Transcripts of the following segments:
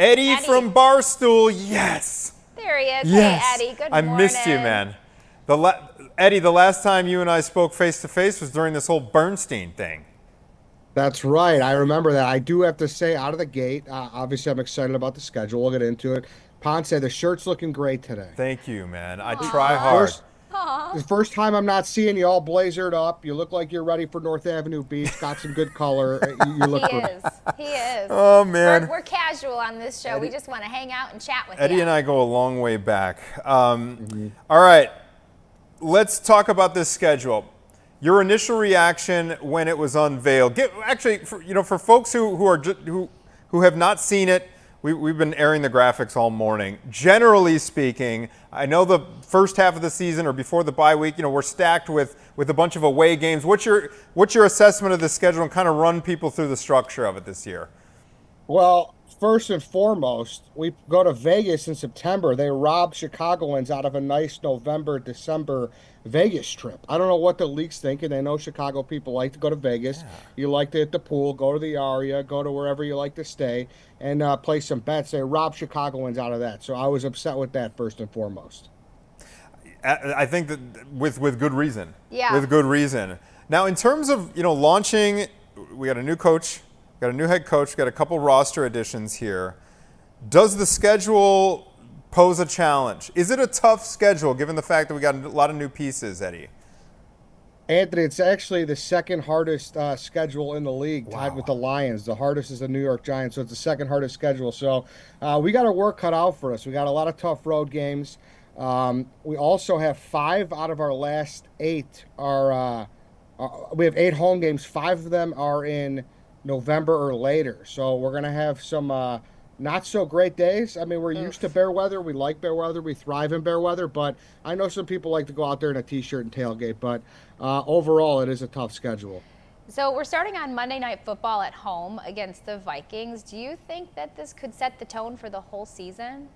Eddie from Barstool, yes. There he is. Yes. Hey, Eddie, good morning. I missed you, man. Eddie, the last time you and I spoke face-to-face was during this whole Bernstein thing. That's right. I remember that. I do have to say, out of the gate, obviously I'm excited about the schedule. We'll get into it. Ponce, the shirt's looking great today. Thank you, man. I try hard. The first time I'm not seeing you all blazered up. You look like you're ready for North Avenue Beach. Got some good color. You look good. He is. Oh, man. We're casual on this show. Eddie. We just want to hang out and chat with Eddie you. and I go a long way back. All right. Let's talk about this schedule. Your initial reaction when it was unveiled. For folks who have not seen it, we've been airing the graphics all morning. Generally speaking, I know the first half of the season or before the bye week, we're stacked with a bunch of away games. What's your assessment of the schedule and kind of run people through the structure of it this year? Well, first and foremost, we go to Vegas in September. They robbed Chicagoans out of a nice November, December Vegas trip. I don't know what the league's thinking. They know Chicago people like to go to Vegas. Yeah. You like to hit the pool, go to the Aria, go to wherever you like to stay, and play some bets. They robbed Chicagoans out of that. So I was upset with that first and foremost. I think that with good reason. Yeah. With good reason. Now, in terms of launching, we got a new coach, got a new head coach, got a couple roster additions here. Does the schedule pose a challenge? Is it a tough schedule given the fact that we got a lot of new pieces, Eddie? Anthony, it's actually the second hardest schedule in the league, tied with the Lions. The hardest is the New York Giants, so it's the second hardest schedule. So we got our work cut out for us. We got a lot of tough road games. We also have 5 out of our last 8 we have 8 home games. 5 of them are in November or later. So we're going to have some not so great days. I mean, we're used to bear weather. We like bear weather. We thrive in bear weather. But I know some people like to go out there in a T-shirt and tailgate. But overall, it is a tough schedule. So we're starting on Monday Night Football at home against the Vikings. Do you think that this could set the tone for the whole season?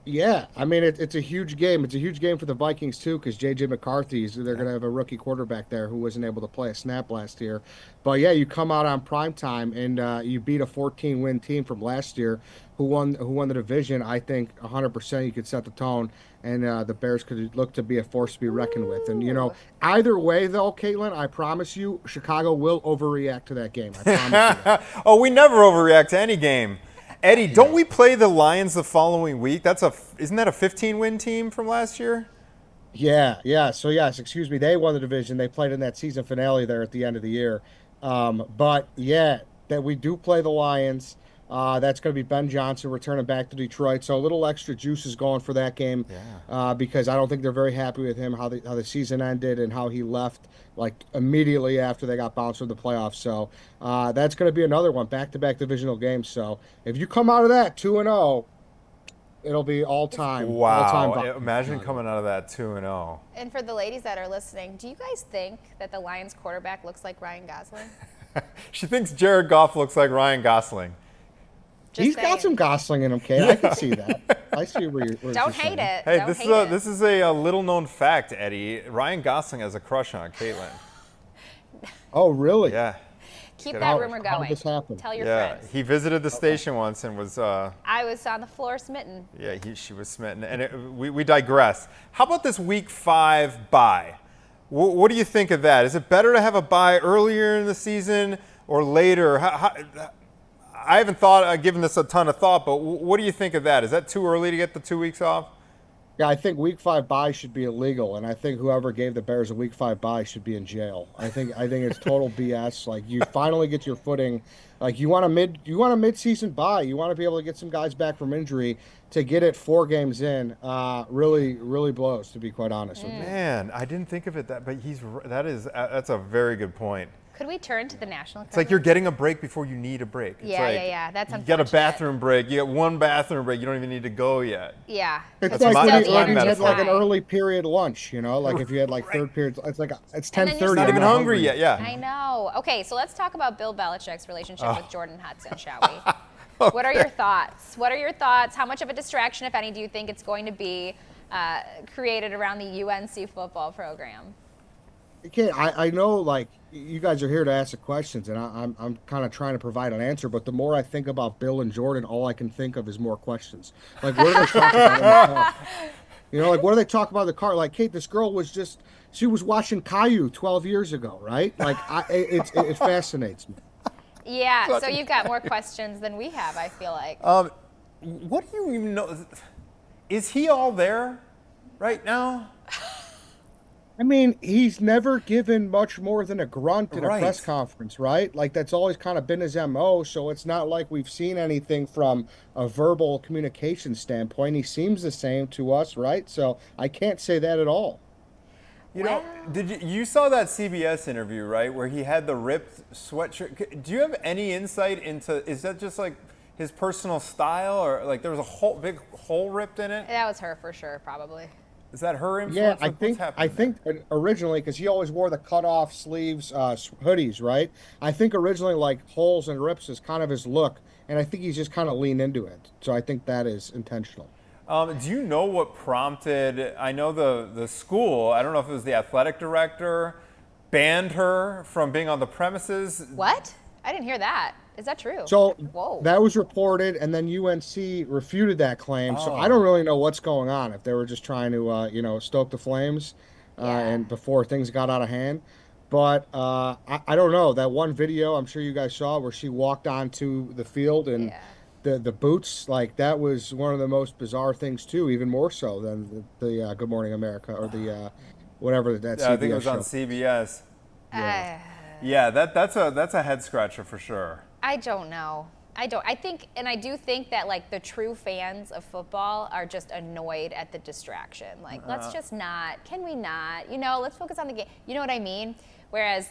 Yeah, I mean, it's a huge game. It's a huge game for the Vikings, too, because J.J. McCarthy's, they're going to have a rookie quarterback there who wasn't able to play a snap last year. But, yeah, you come out on primetime and you beat a 14-win team from last year who won the division. I think 100% you could set the tone, and the Bears could look to be a force to be reckoned with. And, either way, though, Caitlin, I promise you, Chicago will overreact to that game. I promise you. Oh, we never overreact to any game. Eddie, don't we play the Lions the following week? Isn't that a 15-win team from last year? Yeah. So, yes, excuse me. They won the division. They played in that season finale there at the end of the year. But, yeah, that we do play the Lions. That's going to be Ben Johnson returning back to Detroit. So a little extra juice is going for that game because I don't think they're very happy with him, how the season ended and how he left like immediately after they got bounced from the playoffs. So that's going to be another one, back-to-back divisional games. So if you come out of that 2-0, it'll be all-time. Wow. All-time Imagine coming out of that 2-0. And for the ladies that are listening, do you guys think that the Lions quarterback looks like Ryan Gosling? She thinks Jared Goff looks like Ryan Gosling. He's got some Gosling in him, Kate. I can see that. I see where you're Don't hate it. Hey, this is a little-known fact, Eddie. Ryan Gosling has a crush on Caitlin. Oh, really? Yeah. Keep that rumor going. How did this happen? Tell your friends. He visited the station once and was... I was on the floor smitten. Yeah, she was smitten. And we digress. How about this Week 5 bye? What do you think of that? Is it better to have a bye earlier in the season or later? I haven't given this a ton of thought, but what do you think of that? Is that too early to get the 2 weeks off? Yeah, I think Week 5 bye should be illegal, and I think whoever gave the Bears a Week 5 bye should be in jail. I think it's total BS. Like, you finally get your footing. Like, you want a mid-season bye. You want to be able to get some guys back from injury. To get it 4 games in really, really blows, to be quite honest with you. Man, I didn't think of it but that's a very good point. Could we turn to the national? It's like you're getting a break before you need a break. It's yeah. That's unfortunate. You got a bathroom break. You got one bathroom break. You don't even need to go yet. Yeah. It's like when you had like an early period lunch, like if you had like third period, it's like it's 10:30. Not even hungry yet. Yeah. I know. Okay, so let's talk about Bill Belichick's relationship with Jordan Hudson, shall we? Okay. What are your thoughts? How much of a distraction, if any, do you think it's going to be created around the UNC football program? Okay, I know like you guys are here to ask the questions, and I'm kind of trying to provide an answer. But the more I think about Bill and Jordan, all I can think of is more questions. Like, what do they talk about in the car? You know, like what do they talk about in the car? Like, Kate, this girl was just she was watching Caillou 12 years ago, right? Like, it fascinates me. Yeah, so you've got more questions than we have, I feel like. What do you even know? Is he all there right now? I mean, he's never given much more than a grunt in a press Right. conference, right? Like that's always kind of been his MO. So it's not like we've seen anything from a verbal communication standpoint. He seems the same to us, right? So I can't say that at all. You Well, know, you saw that CBS interview, right, where he had the ripped sweatshirt? Do you have any insight into, is that just like his personal style, or like there was a whole big hole ripped in it? that was her for sure, probably. Is that her Yeah, influence? What's I happening there? think originally because he always wore the cut off sleeves hoodies, right? I think originally like holes and rips is kind of his look, and I think he's just kind of leaned into it. So I think that is intentional. Do you know what prompted? I know the school. I don't know if it was the athletic director banned her from being on the premises. What? I didn't hear that. Is that true? So Whoa. that was reported, and then UNC refuted that claim. So I Oh, don't really know what's going on. If they were just trying to, stoke the flames, Yeah. and before things got out of hand. But I don't know. That one video I'm sure you guys saw where she walked onto the field and Yeah. the boots, like that was one of the most bizarre things too, even more so than the Good Morning America or the whatever that yeah, I think it CBS was on show. CBS. Yeah. Uh, Yeah, that's a head scratcher for sure. I don't know. I don't. I think, and I do think that like the true fans of football are just annoyed at the distraction. Like, let's just not. Can we not? Let's focus on the game. You know what I mean? Whereas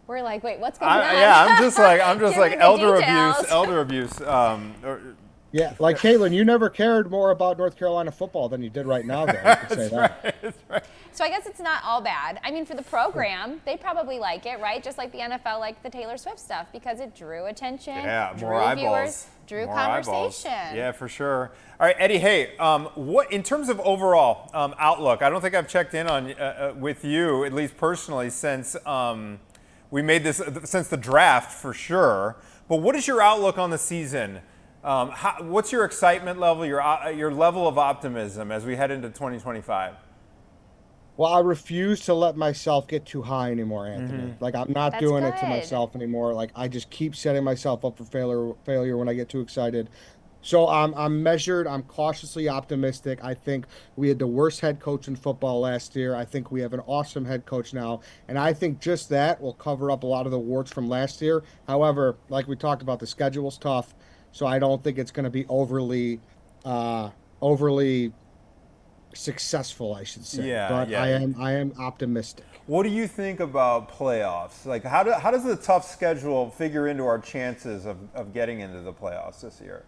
we're like, wait, what's going on? Yeah, I'm just Give like me the elder details. abuse, elder abuse. Yeah, like Caitlin, you never cared more about North Carolina football than you did right now, though. You could say that. So I guess it's not all bad. I mean, for the program, they probably like it, right? Just like the NFL liked the Taylor Swift stuff because it drew attention, Yeah, drew more eyeballs, viewers, drew more eyeballs. conversation. Yeah, for sure. All right, Eddie. Hey, what in terms of overall outlook? I don't think I've checked in on with you, at least personally, since we made this since the draft for sure. But what is your outlook on the season? What's your excitement level, your level of optimism as we head into 2025? Well, I refuse to let myself get too high anymore, Anthony. Like I'm not That's doing it to good. myself anymore. Like I just keep setting myself up for failure when I get too excited. So I'm measured. I'm cautiously optimistic. I think we had the worst head coach in football last year. I think we have an awesome head coach now, and I think just that will cover up a lot of the warts from last year. However, like we talked about, the schedule's tough, so I don't think it's going to be overly successful, I should say. Yeah, But yeah. I am optimistic. What do you think about playoffs? Like, how does the tough schedule figure into our chances of getting into the playoffs this year?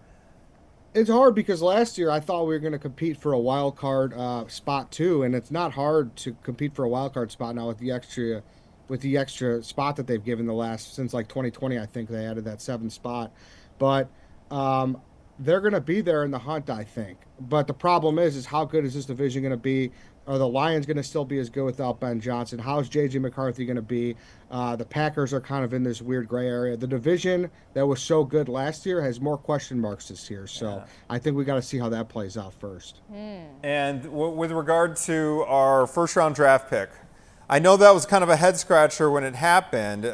It's hard because last year I thought we were going to compete for a wild card spot too, and it's not hard to compete for a wild card spot now with the extra spot that they've given the last since like 2020. I think they added that seventh spot, but um, they're going to be there in the hunt, I think. But the problem is how good is this division going to be? Are the Lions going to still be as good without Ben Johnson? How's JJ McCarthy going to be? The Packers are kind of in this weird gray area. The division that was so good last year has more question marks this year. So I think we got to see how that plays out first. And with regard to our first round draft pick, I know that was kind of a head scratcher when it happened,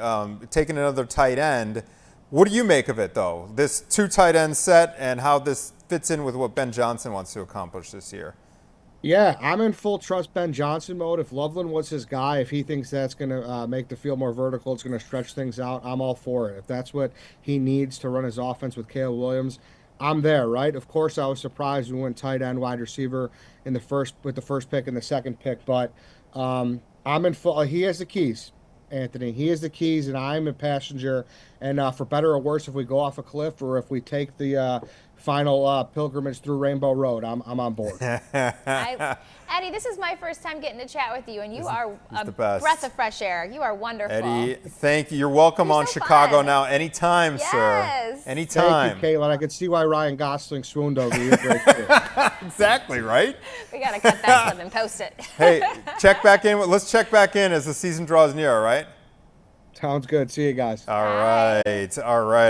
taking another tight end. What do you make of it, though? This two tight end set and how this fits in with what Ben Johnson wants to accomplish this year? Yeah, I'm in full trust Ben Johnson mode. If Loveland was his guy, if he thinks that's going to make the field more vertical, it's going to stretch things out, I'm all for it. If that's what he needs to run his offense with Caleb Williams, I'm there, right? Of course, I was surprised we went tight end, wide receiver in the first with the first pick and the second pick, but I'm in full. He has the keys, Anthony. He has the keys, and I'm a passenger. And for better or worse, if we go off a cliff or if we take the final pilgrimage through Rainbow Road, I'm on board. Eddie, this is my first time getting to chat with you, and you are the best. breath of fresh air. You are wonderful. Eddie, thank you. You're welcome You're on so Chicago fun. Now anytime, Yes. sir. Anytime. Thank you, Caitlin. I could see why Ryan Gosling swooned over you. Great too. Exactly, right? We got to cut that clip and post it. Hey, check back in. Let's check back in as the season draws near, all right? Sounds good. See you guys. All right. All right.